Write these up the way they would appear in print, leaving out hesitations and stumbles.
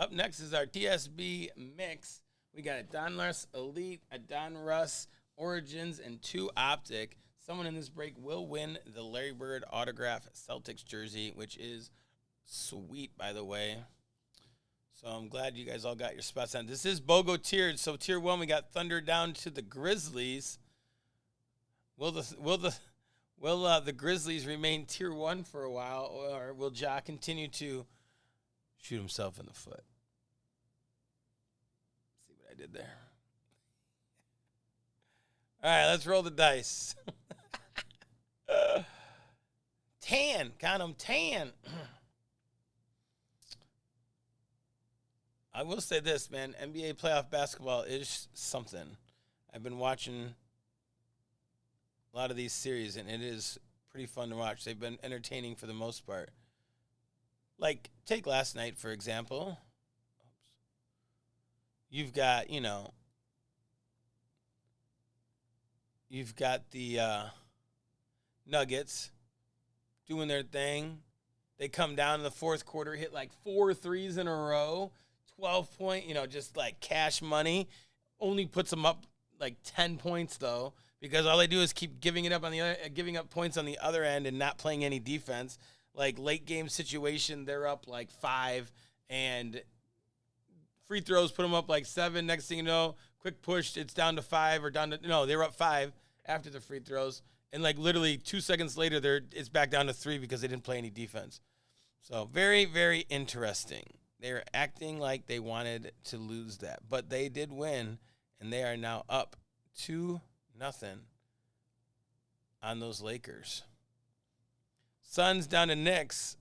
Up next is our TSB mix. We got a Donruss Elite, a Donruss Origins, and 2 Optic. Someone in this break will win the Larry Bird autograph Celtics jersey, which is sweet, by the way. So I'm glad you guys all got your spots on. This is BOGO tiered. So tier 1, we got Thunder down to the Grizzlies. Will the Grizzlies remain tier 1 for a while, or will Ja continue to shoot himself in the foot? See what I did there? All right, let's roll the dice. Tan, count them, tan. I will say this, man. NBA playoff basketball is something. I've been watching a lot of these series, and it is pretty fun to watch. They've been entertaining for the most part. Like, take last night, for example. You've got, you've got the Nuggets doing their thing. They come down in the fourth quarter, hit like 4 threes in a row, 12-point, just like cash money. Only puts them up like 10 points though, because all they do is keep giving up points on the other end and not playing any defense. Like late game situation, they're up like 5, and free throws put them up like 7. Next thing you know, quick push, it's down to 5 or they were up 5 after the free throws. And like literally 2 seconds later, it's back down to 3 because they didn't play any defense. So very, very interesting. They're acting like they wanted to lose that, but they did win, and they are now up 2-0 on those Lakers. Suns down to Knicks.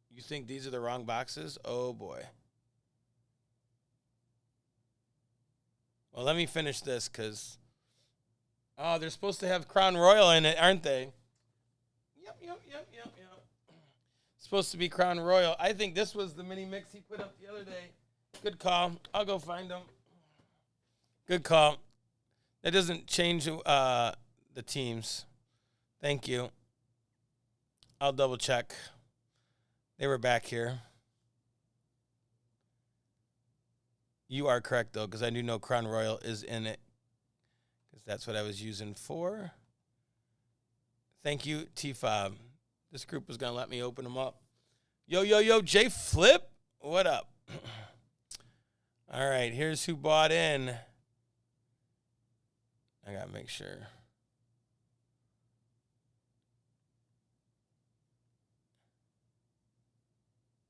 You think these are the wrong boxes? Oh, boy. Well, let me finish this because, they're supposed to have Crown Royal in it, aren't they? Yep. Supposed to be Crown Royal. I think this was the mini mix he put up the other day. Good call. I'll go find them. Good call. That doesn't change the teams. Thank you. I'll double check. They were back here. You are correct, though, because I do know Crown Royal is in it, because that's what I was using for. Thank you, T-Fob. This group was going to let me open them up. Yo, J Flip, what up? All right, here's who bought in. I got to make sure.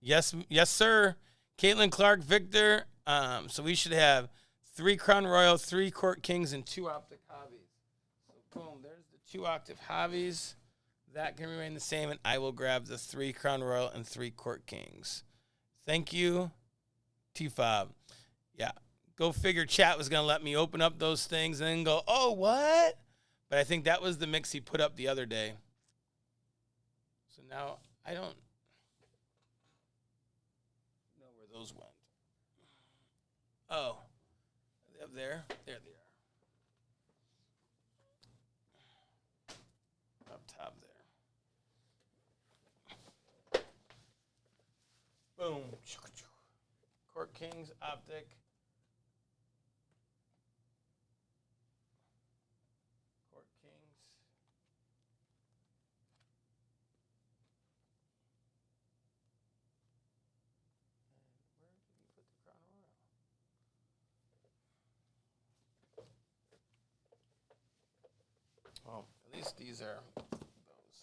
Yes, sir. Caitlin Clark, Victor. So we should have 3 Crown Royal, 3 Court Kings, and 2 Optic Hobbies. So boom, there's the 2 Octave Hobbies. That can remain the same, and I will grab the 3 Crown Royal and 3 Court Kings. Thank you, T-Fob. Yeah, go figure chat was going to let me open up those things and then go, oh, what? But I think that was the mix he put up the other day. So now I don't know where those went. Oh, are they up there? There they are. Up top there. Boom. Court Kings, Optic. Court Kings. And where did you put the Crown Royal? Well, at least these are those.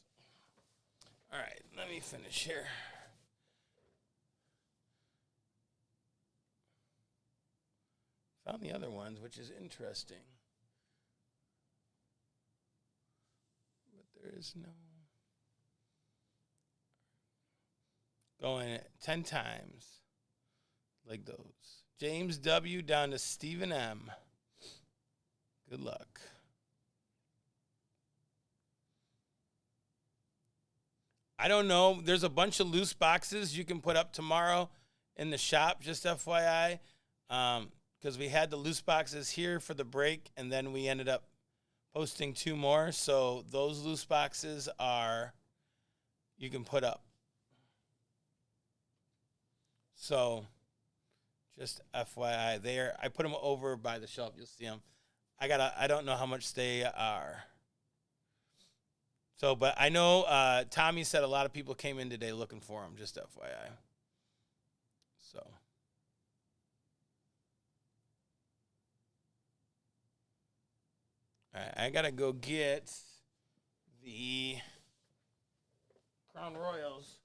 All right, let me finish here. Found the other ones, which is interesting. But there is no. Going 10 times. Like those. James W. down to Stephen M. Good luck. I don't know. There's a bunch of loose boxes you can put up tomorrow in the shop, just FYI. Because we had the loose boxes here for the break, and then we ended up posting 2 more. So those loose boxes you can put up. So just FYI, there. I put them over by the shelf. You'll see them. I don't know how much they are. So, but I know Tommy said a lot of people came in today looking for them. Just FYI. So. All right, I gotta go get the Crown Royals.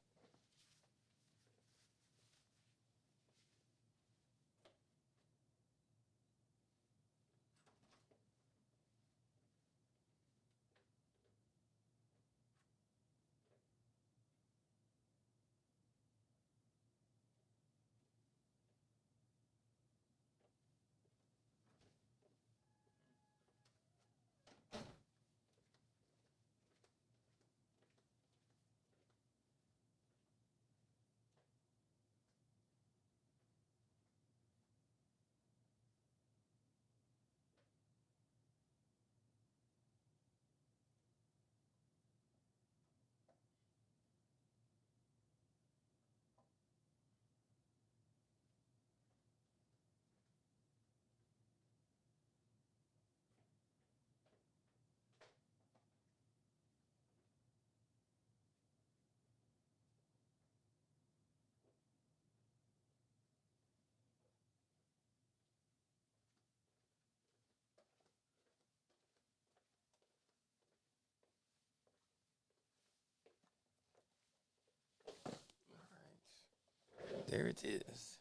There it is.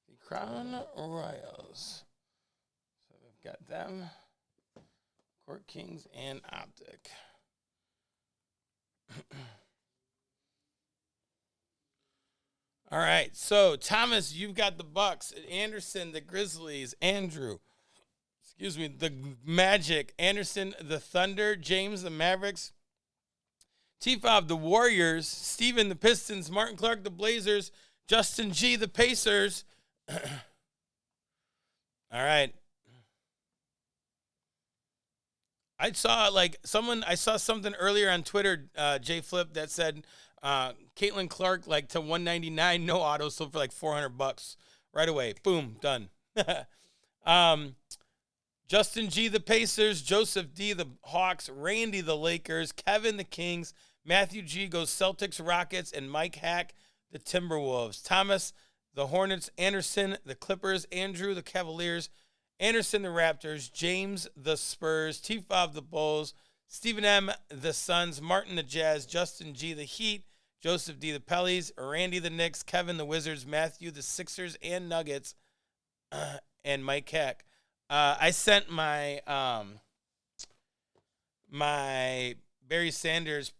The Crown Royals. So we've got them, Court Kings, and Optic. All right. So Thomas, you've got the Bucks. Anderson, the Grizzlies. Andrew, the Magic. Anderson, the Thunder. James, the Mavericks. T5, the Warriors. Steven, the Pistons. Martin Clark, the Blazers. Justin G, the Pacers. All right. I saw something earlier on Twitter, Jay Flip, that said Caitlin Clark to 199, no auto, sold for $400 right away. Boom, done. Justin G, the Pacers. Joseph D, the Hawks. Randy, the Lakers. Kevin, the Kings. Matthew G goes Celtics, Rockets, and Mike Hack, the Timberwolves. Thomas, the Hornets. Anderson, the Clippers. Andrew, the Cavaliers. Anderson, the Raptors. James, the Spurs. T5, the Bulls. Stephen M, the Suns. Martin, the Jazz. Justin G, the Heat. Joseph D, the Pellies. Randy, the Knicks. Kevin, the Wizards. Matthew, the Sixers and Nuggets. And Mike Hack. I sent my my Barry Sanders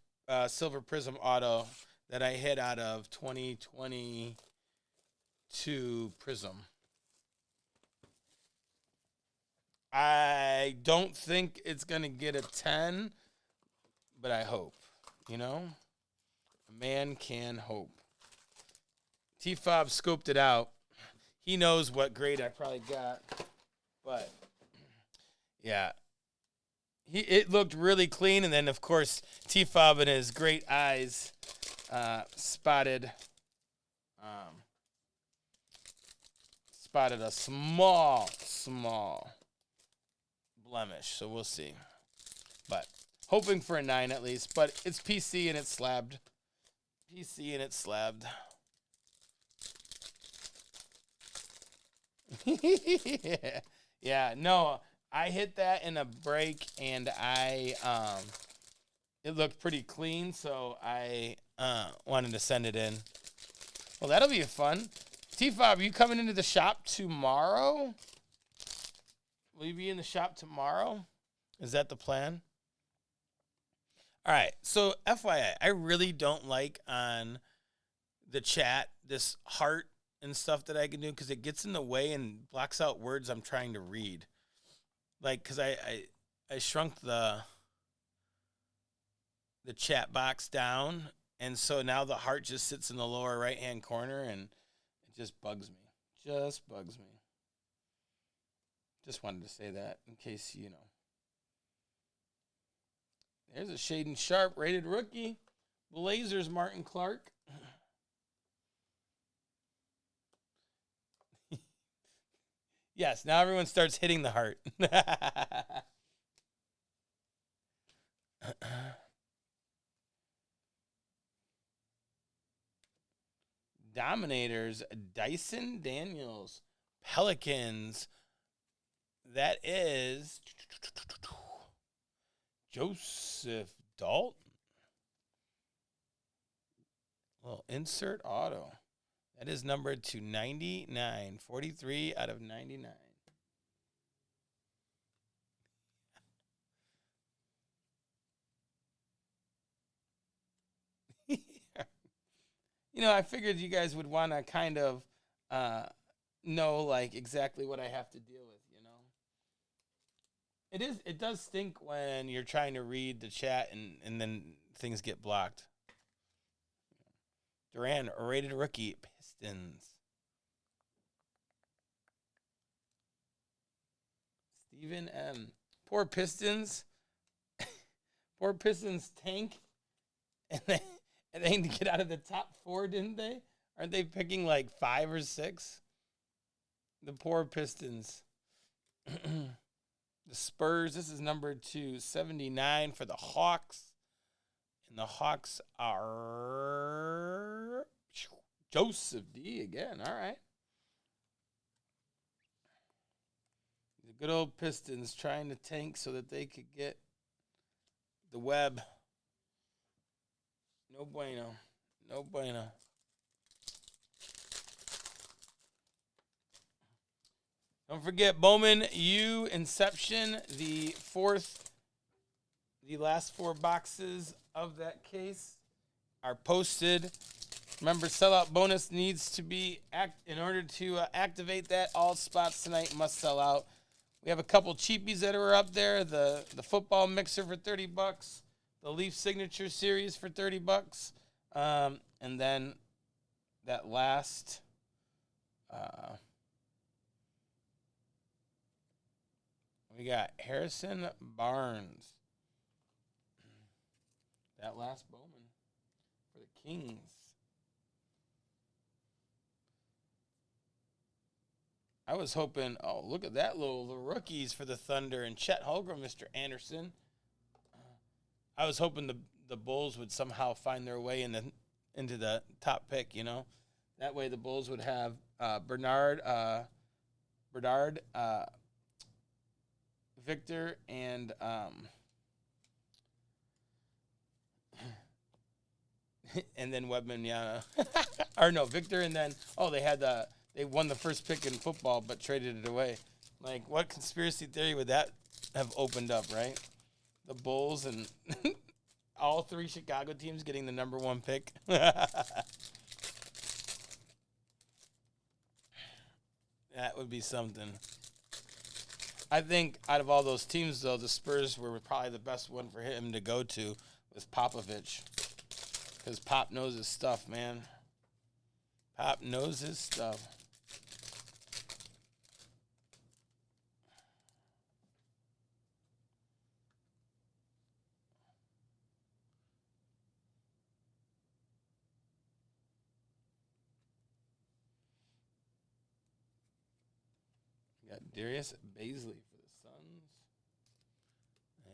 Silver Prism auto that I hit out of 2022 Prism. I don't think it's going to get a 10, but I hope. A man can hope. T-Fob scoped it out. He knows what grade I probably got. But, yeah. It looked really clean, and then, of course, T-Fob and his great eyes spotted a small blemish, so we'll see. But hoping for a 9 at least, but it's PC and it's slabbed. Yeah, no, I hit that in a break, and it looked pretty clean, so I wanted to send it in. Well, that'll be fun. T-Fob, are you coming into the shop tomorrow? Will you be in the shop tomorrow? Is that the plan? All right, so FYI, I really don't like on the chat this heart and stuff that I can do because it gets in the way and blocks out words I'm trying to read. Because I shrunk the chat box down, and so now the heart just sits in the lower right-hand corner, and it just bugs me. Just wanted to say that in case you know. There's a Shaden Sharp rated rookie. Blazers, Martin Clark. Yes, now everyone starts hitting the heart. Dominators, Dyson Daniels, Pelicans. That is Joseph Dalton. Well, insert auto. That is numbered to 99. 43 out of 99. You know, I figured you guys would want to kind of know like exactly what I have to deal with, you know. It does stink when you're trying to read the chat and then things get blocked. Duran, rated rookie, Pistons. Steven M. Poor Pistons. Poor Pistons tank. And they need to get out of the top 4, didn't they? Aren't they picking like 5 or 6? The poor Pistons. The Spurs, this is number 279 for the Hawks. And the Hawks are Joseph D again. All right. The good old Pistons trying to tank so that they could get the web. No bueno. No bueno. Don't forget, Bowman, you Inception, the last 4 boxes of that case are posted. Remember, sellout bonus needs to be in order to activate that. All spots tonight must sell out. We have a couple cheapies that are up there. The football mixer for $30, the Leaf Signature Series for $30, and then that last. We got Harrison Barnes. That last Bowman for the Kings. I was hoping, oh, look at that the rookies for the Thunder and Chet Holmgren, Mr. Anderson. I was hoping the Bulls would somehow find their way into the top pick, you know. That way the Bulls would have Bernard, Victor, and and then Wembanyama. Or no, Victor, and then they won the first pick in football but traded it away. Like, what conspiracy theory would that have opened up, right? The Bulls and all 3 Chicago teams getting the number 1 pick. That would be something. I think out of all those teams, though, the Spurs were probably the best one for him to go to was Popovich. Because Pop knows his stuff, man. Pop knows his stuff. We got Darius Baisley for the Suns.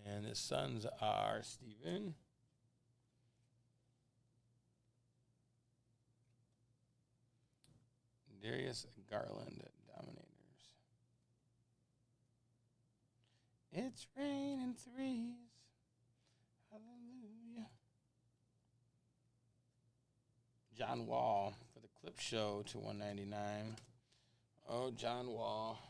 And the Suns are Steven. Darius Garland at Dominators. It's raining threes. Hallelujah. John Wall for the Clip Show to 199. Oh, John Wall.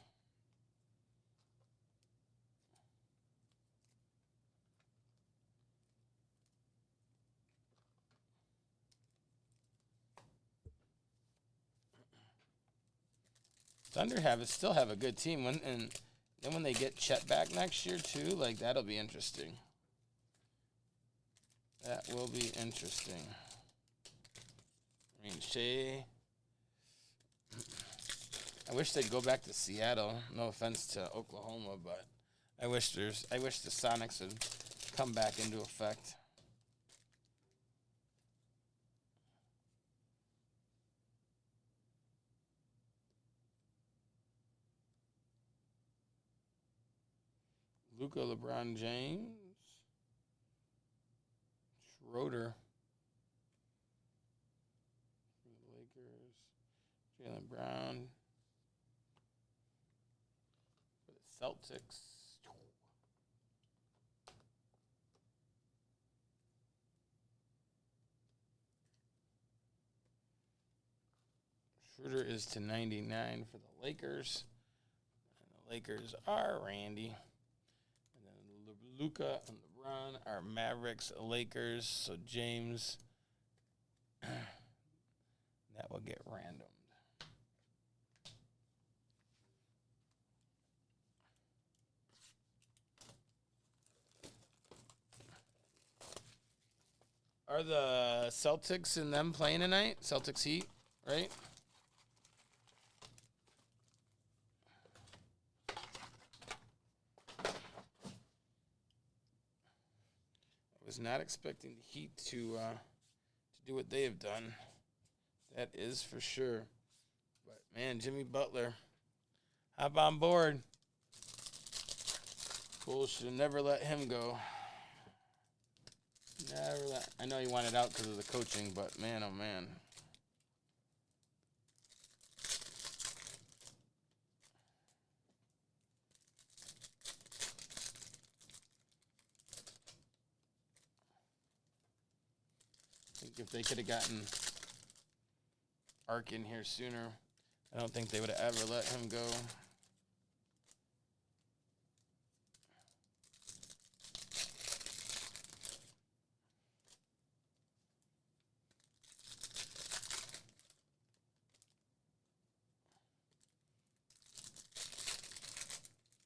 Thunder still have a good team, and then when they get Chet back next year too, like that'll be interesting. That will be interesting. I mean, Shea. I wish they'd go back to Seattle. No offense to Oklahoma, but I wish the Sonics would come back into effect. Luka, LeBron James. Schroeder. For the Lakers. Jaylen Brown. For the Celtics. Schroeder is to 99 for the Lakers. And the Lakers are Randy. And then Luka and LeBron are Mavericks, Lakers. So James, that will get randomed. Are the Celtics and them playing tonight? Celtics Heat, right? I was not expecting the Heat to do what they have done. That is for sure. But, man, Jimmy Butler, hop on board. Bulls should have never let him go. I know he wanted out because of the coaching, but man, oh man. I think if they could have gotten Ark in here sooner, I don't think they would have ever let him go.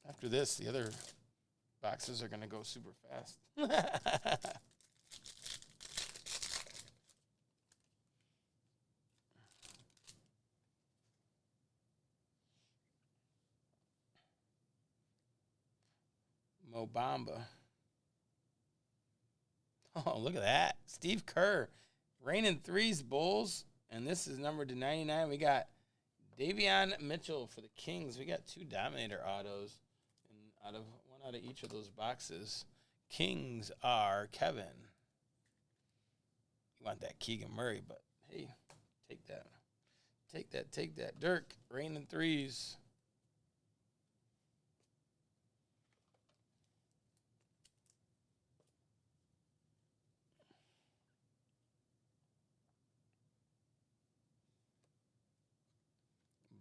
After this, the other boxes are going to go super fast. Mo Bamba. Oh, look at that. Steve Kerr. Raining threes, Bulls. And this is numbered to 99. We got Davion Mitchell for the Kings. We got 2 Dominator autos. And one out of each of those boxes. Kings are Kevin. You want that Keegan Murray, but hey, take that. Take that. Dirk, raining threes.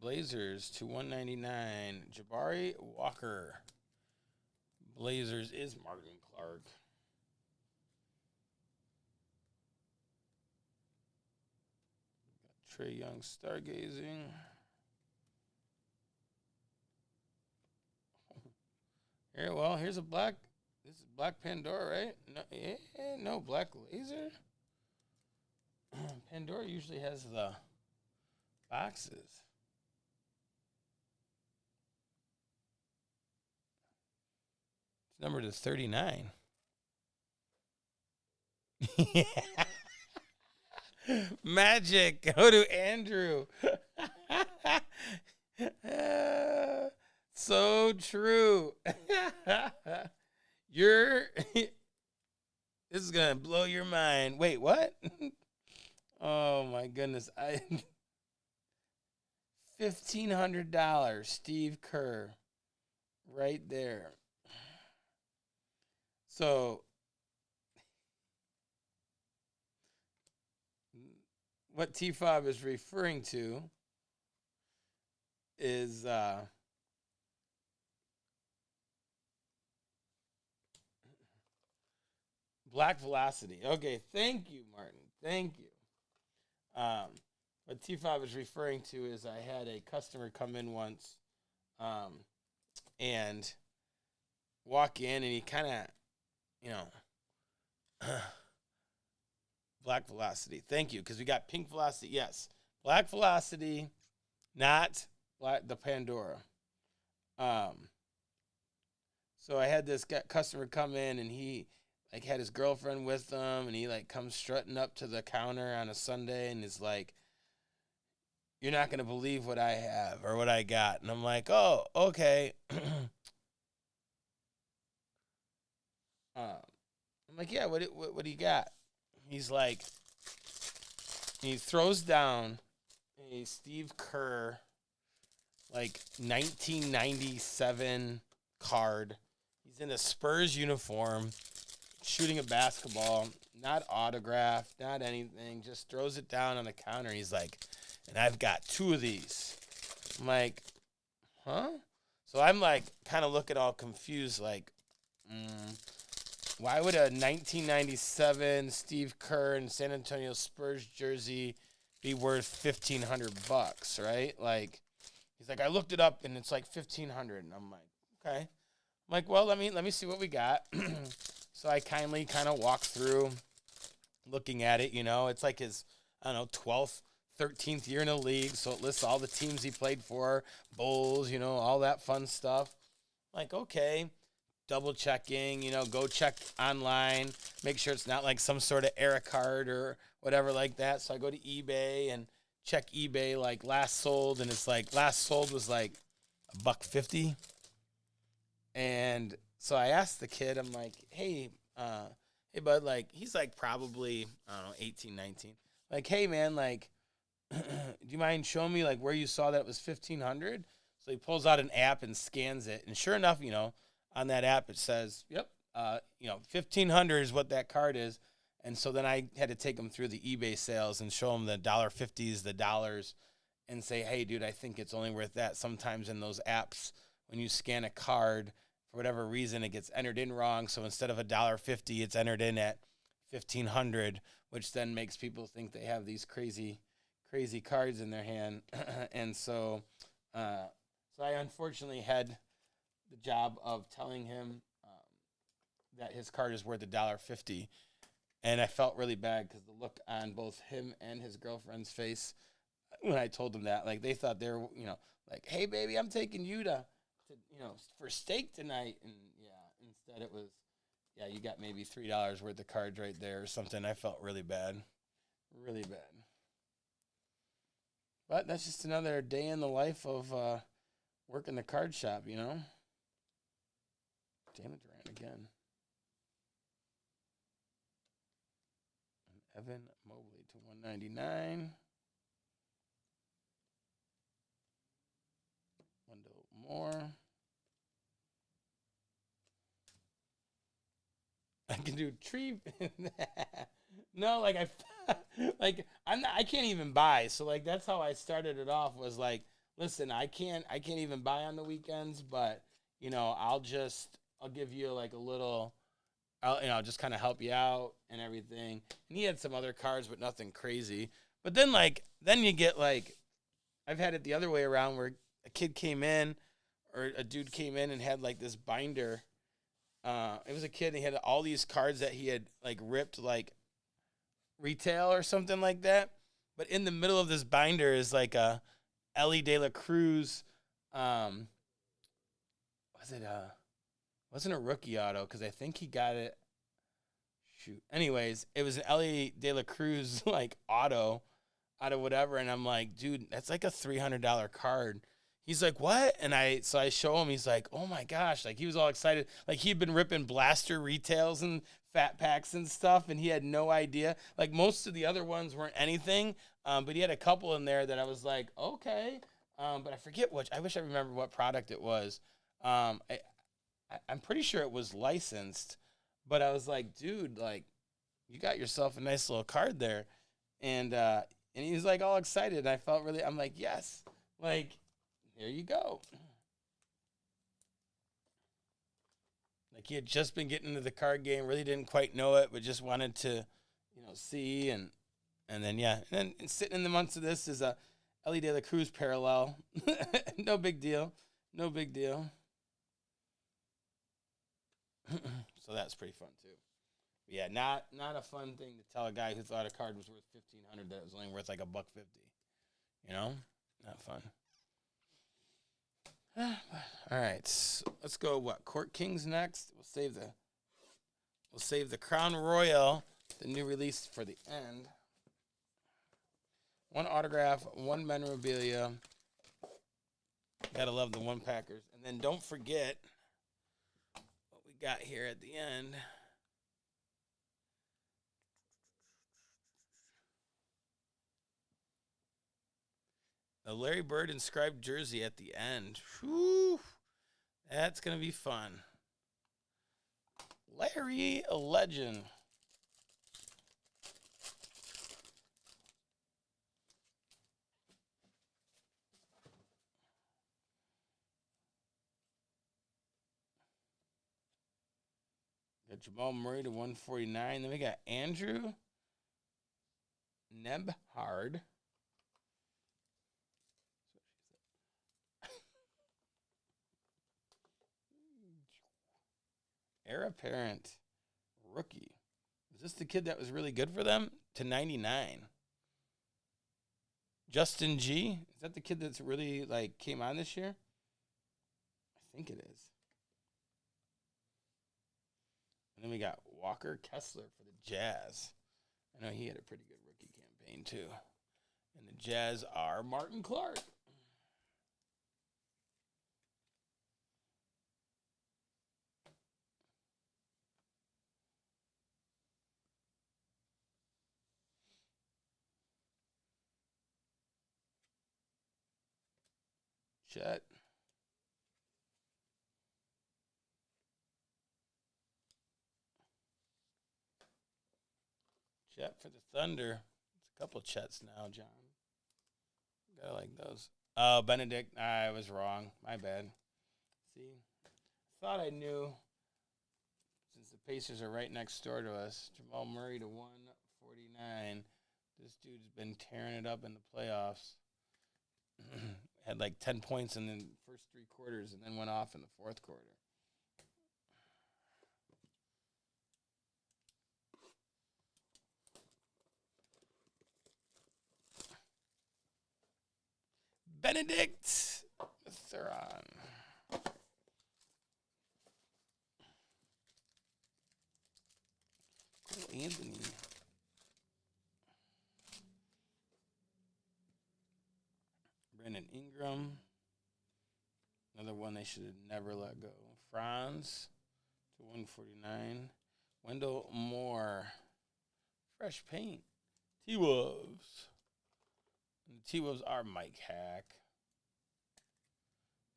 Blazers to 199. Jabari Walker. Blazers is Martin Clark. Got Trae Young stargazing. Here, well, here's a black. This is Black Pandora, right? No, Black Laser. Pandora usually has the boxes. Number to 39. Magic. Go to Andrew. So true. This is gonna blow your mind. Wait, what? Oh my goodness. $1,500 Steve Kerr. Right there. So, what T-Fob is referring to is Black Velocity. Okay, thank you, Martin. Thank you. What T-Fob is referring to is I had a customer come in once and walk in, and he kind of, Black Velocity. Thank you, because we got Pink Velocity. Yes, Black Velocity, not the Pandora. So I had this customer come in, and he had his girlfriend with him, and he comes strutting up to the counter on a Sunday, and is like, "You're not gonna believe what I have or what I got." And I'm like, "Oh, okay." I'm like, yeah, what do you got? He's like, he throws down a Steve Kerr, like 1997 card. He's in a Spurs uniform, shooting a basketball, not autographed, not anything, just throws it down on the counter. He's like, and I've got two of these. I'm like, huh? So I'm like, kind of looking all confused, like, why would a 1997 Steve Kerr and San Antonio Spurs jersey be worth $1,500? Right? Like, he's like, I looked it up and it's like $1,500, and I'm like, okay. I'm like, well, let me see what we got. So I kindly kind of walk through, looking at it. It's like his, I don't know, 12th, 13th year in the league. So it lists all the teams he played for, Bulls, all that fun stuff. Like, okay, double checking, go check online, make sure it's not like some sort of error card or whatever like that. So I go to eBay and check eBay, like last sold, and it's like last sold was like $150. And so I asked the kid, I'm like, hey, bud, like, he's like probably, I don't know, 18, 19. Like, hey, man, like, do you mind showing me like where you saw that it was 1,500? So he pulls out an app and scans it. And sure enough, on that app, it says, yep, 1,500 is what that card is. And so then I had to take him through the eBay sales and show him the $1.50s, the dollars, and say, hey, dude, I think it's only worth that. Sometimes in those apps, when you scan a card, for whatever reason, it gets entered in wrong. So instead of $1.50, it's entered in at 1,500, which then makes people think they have these crazy cards in their hand. And so I unfortunately had the job of telling him that his card is worth $1.50. And I felt really bad because the look on both him and his girlfriend's face when I told them that, like, they thought they were, like, hey, baby, I'm taking you to for steak tonight. And yeah, instead it was, yeah, you got maybe $3 worth of cards right there or something. I felt really bad. Really bad. But that's just another day in the life of working the card shop, Jana Durant again. And Evan Mobley to 199. Wendell Moore. I can do tree. No, like I can't even buy. So like that's how I started it off. Was like, listen, I can't even buy on the weekends, but I'll give you like a little, I'll just kind of help you out and everything. And he had some other cards, but nothing crazy. But then you get like, I've had it the other way around where a kid came in or a dude came in and had like this binder. It was a kid and he had all these cards that he had like ripped like retail or something like that. But in the middle of this binder is like a Ellie De La Cruz. Was it wasn't a rookie auto because I think he got it. Shoot. Anyways, it was an Ellie De La Cruz like auto out of whatever, and I'm like, dude, that's like a $300 card. He's like, what? And I show him. He's like, oh my gosh, like he was all excited, like he'd been ripping blaster retails and fat packs and stuff, and he had no idea. Like most of the other ones weren't anything, but he had a couple in there that I was like, okay, but I forget which. I wish I remember what product it was. I'm pretty sure it was licensed, but I was like, dude, like you got yourself a nice little card there, and he was like all excited. And I felt really, I'm like, yes, like there you go. Like he had just been getting into the card game, really didn't quite know it, but just wanted to, see and then yeah, and then sitting in the months of this is a Ellie De La Cruz parallel. No big deal, no big deal. So that's pretty fun too. But yeah, not a fun thing to tell a guy who thought a card was worth 1,500 that it was only worth like $1.50. Not fun. All right, so let's go. What Court Kings next? We'll save the Crown Royale, the new release, for the end. One autograph, one memorabilia. Gotta love the one packers, and then don't forget what we got here at the end. A Larry Bird inscribed jersey at the end. Whew. That's going to be fun. Larry, a legend. Got Jamal Murray to 149. Then we got Andrew Nebhard. Heir apparent rookie. Is this the kid that was really good for them? To 99. Justin G. Is that the kid that's really like came on this year? I think it is. And then we got Walker Kessler for the Jazz. I know he had a pretty good rookie campaign too. And the Jazz are Martin Clark. Chet. Chet for the Thunder. It's a couple Chets now, John. Gotta like those. Oh, Benedict. I was wrong. My bad. See? Thought I knew. Since the Pacers are right next door to us. Jamal Murray to 149. This dude's been tearing it up in the playoffs. Had like 10 points in the first 3 quarters and then went off in the fourth quarter. Benedict Thuron. Cool Anthony. Brandon Ingram. Another one they should have never let go. Franz to 149. Wendell Moore. Fresh paint. T-Wolves. And the T-Wolves are Mike Hack.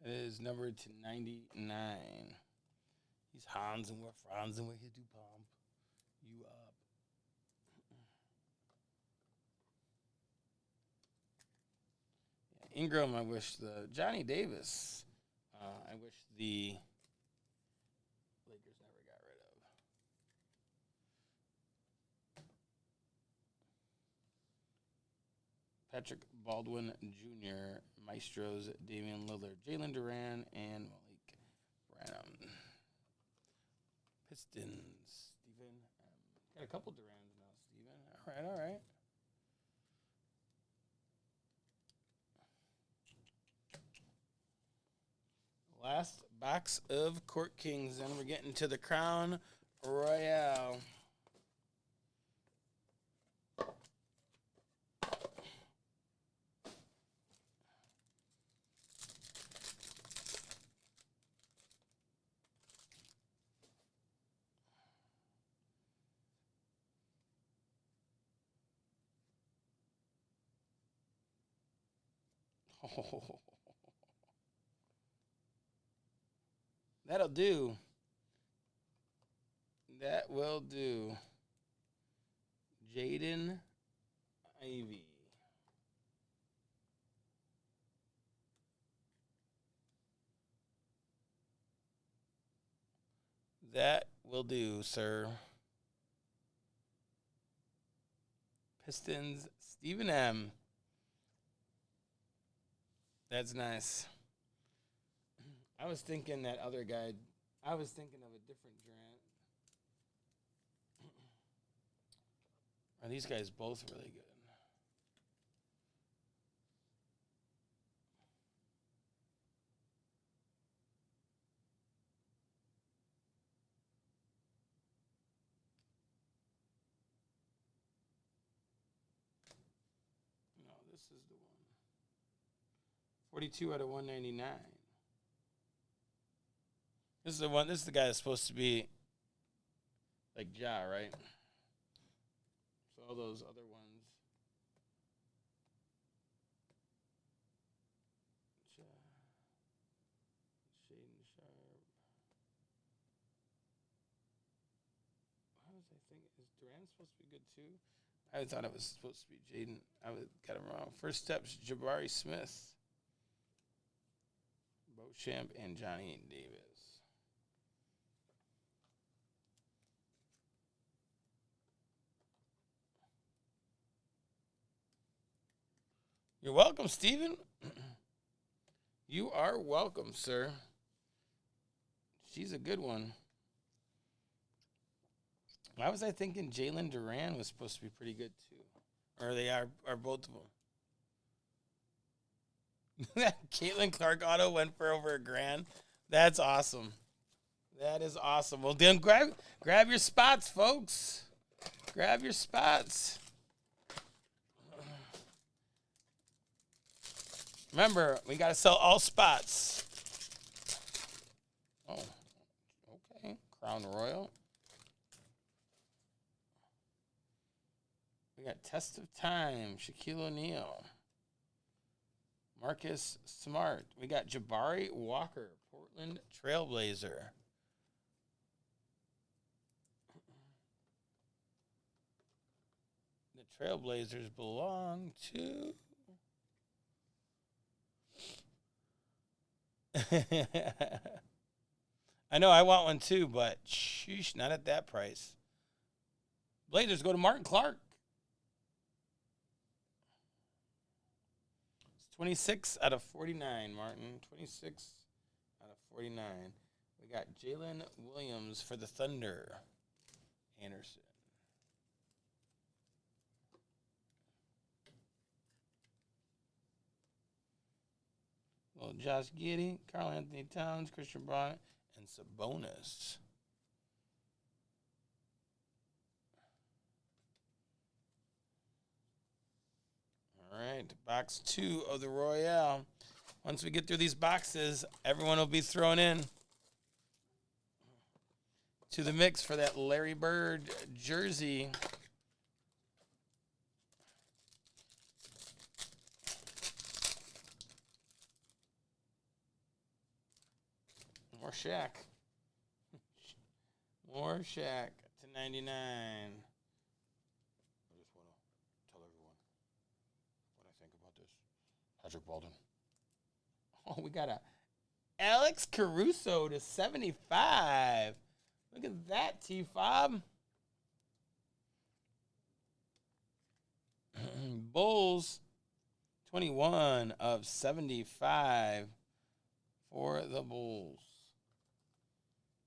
It is numbered to 99. He's Hans and we're Franz and we're here to pump you up. Ingram, I wish the Johnny Davis. I wish the Lakers never got rid of. Patrick Baldwin Jr., Maestros, Damian Lillard, Jalen Duran, and Malik Branham. Pistons, Steven. Got a couple Durans now, Steven. All right. Last box of Court Kings, and we're getting to the Crown Royale. Oh. That'll do. That will do. Jaden Ivey. That will do, sir. Pistons, Stephen M. That's nice. I was thinking that other guy. I was thinking of a different Durant. Are these guys both really good? No, this is the one. 42 out of 199. This is the one. This is the guy that's supposed to be like Ja, right? So all those other ones. think is Durant supposed to be good too? I thought it was supposed to be Jaden. I got him wrong. First steps, Jabari Smith, Beauchamp, and Johnny Davis. You're welcome, Steven. You are welcome, sir. She's a good one. Why was I thinking Jalen Duran was supposed to be pretty good too? Or they are both of them. Caitlin Clark auto went for over $1,000. That's awesome. That is awesome. Well, then grab your spots, folks. Grab your spots. Remember, we got to sell all spots. Oh, okay. Crown Royal. We got Test of Time, Shaquille O'Neal, Marcus Smart. We got Jabari Walker, Portland Trailblazer. The Trailblazers belong to... I know, I want one too, but sheesh, not at that price. Blazers go to Martin Clark. 26 out of 49, Martin. 26 out of 49. We got Jalen Williams for the Thunder. Anderson. Well, Josh Giddey, Karl Anthony Towns, Christian Bryant, and Sabonis. All right, box 2 of the Royale. Once we get through these boxes, everyone will be thrown in to the mix for that Larry Bird jersey. More Shaq. More Shaq to 99. I just want to tell everyone what I think about this. Patrick Baldwin. Oh, we got a Alex Caruso to 75. Look at that, T-Fob. Bulls, 21 of 75 for the Bulls.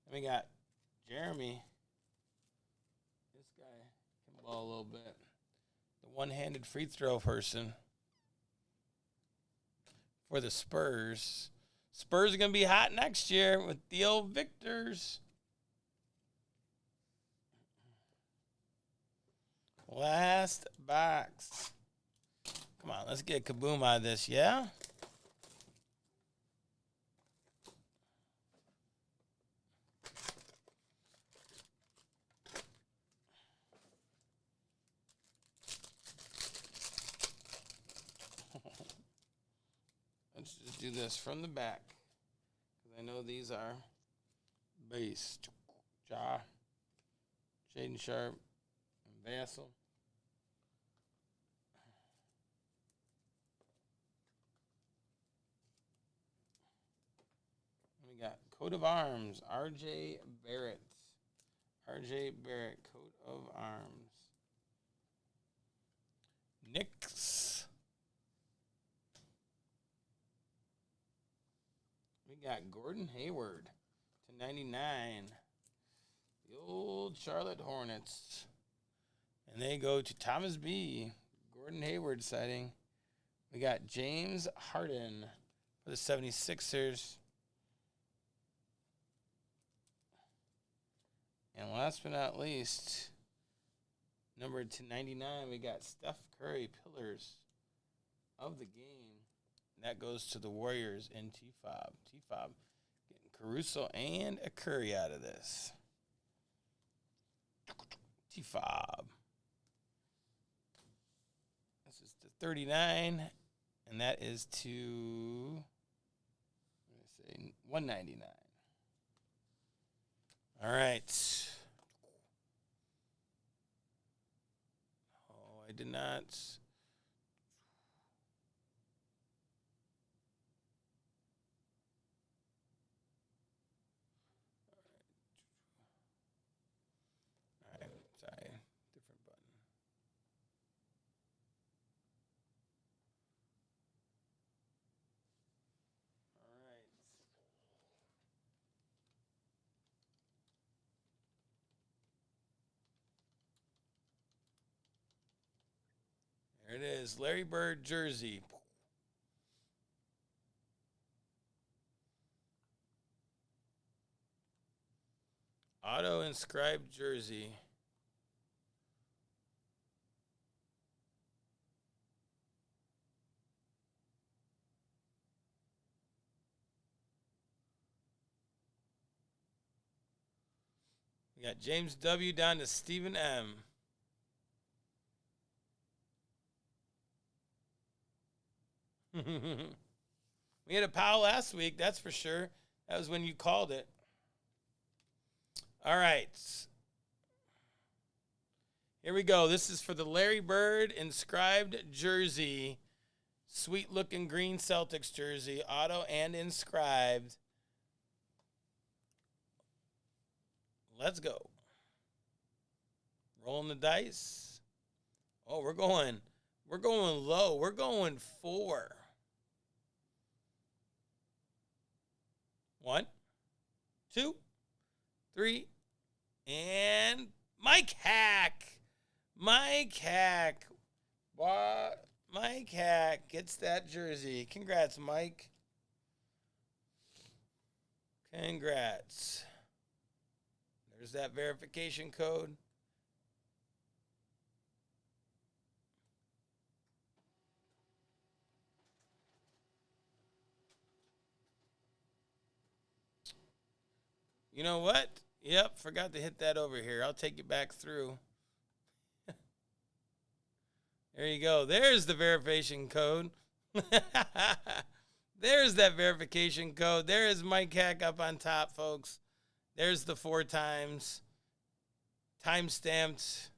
And we got Jeremy. This guy can ball a little bit. The one-handed free throw person for the Spurs. Spurs are going to be hot next year with the old Victors. Last box. Come on, let's get Kaboom out of this, yeah? Let's just do this from the back. Because I know these are base. Ja, Jaden Sharp, and Vassell. We got coat of arms, R.J. Barrett. R.J. Barrett, coat of arms. Knicks. We got Gordon Hayward to 99. The old Charlotte Hornets. And they go to Thomas B. Gordon Hayward sighting. We got James Harden for the 76ers. And last but not least, numbered to 99, we got Steph Curry, pillars of the game. And that goes to the Warriors in T-Fob. T-Fob getting Caruso and a Curry out of this. T-Fob. This is to 39, and that is to, let me say, 199. All right. did not. All right, sorry, different button. All right. There it is, Larry Bird jersey. Auto inscribed jersey. We got James W. down to Stephen M. We had a pal last week, that's for sure. That was when you called it. All right. Here we go. This is for the Larry Bird inscribed jersey. Sweet looking green Celtics jersey, auto and inscribed. Let's go. Rolling the dice. Oh, we're going low. We're going 4. 1, 2, 3, and Mike Hack. Mike Hack. What? Mike Hack gets that jersey. Congrats, Mike. Congrats. There's that verification code. You know what? Yep, forgot to hit that over here. I'll take you back through. There you go. There's the verification code. There's that verification code. There is Mike Hack up on top, folks. There's the 4 times. Time-stamped.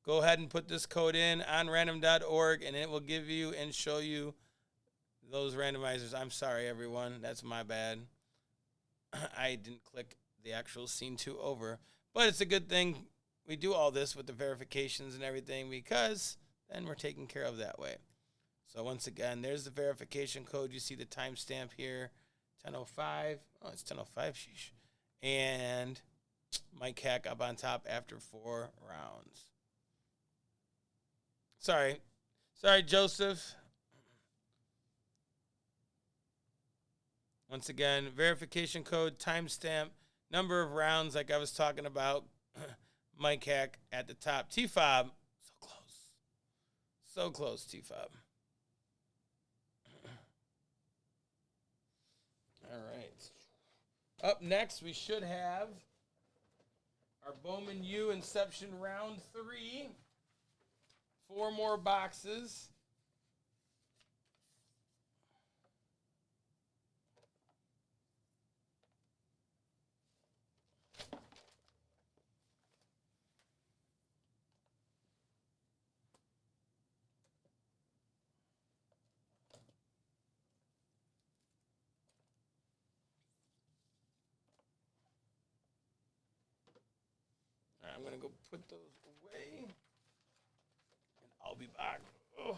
Go ahead and put this code in on random.org, and it will give you and show you those randomizers. I'm sorry, everyone. That's my bad. I didn't click the actual scene 2 over. But it's a good thing we do all this with the verifications and everything, because then we're taken care of that way. So once again, there's the verification code. You see the timestamp here, 10:05. Oh, it's 10:05, sheesh. And Mike Hack up on top after 4 rounds. Sorry, Joseph. Once again, verification code, timestamp, number of rounds like I was talking about. Mike Hack at the top. T-Fob, so close. So close, T-Fob. All right. Up next, we should have our Bowman U Inception round 3. 4 more boxes. All right, I'm going to go put those away, and I'll be back. Oh.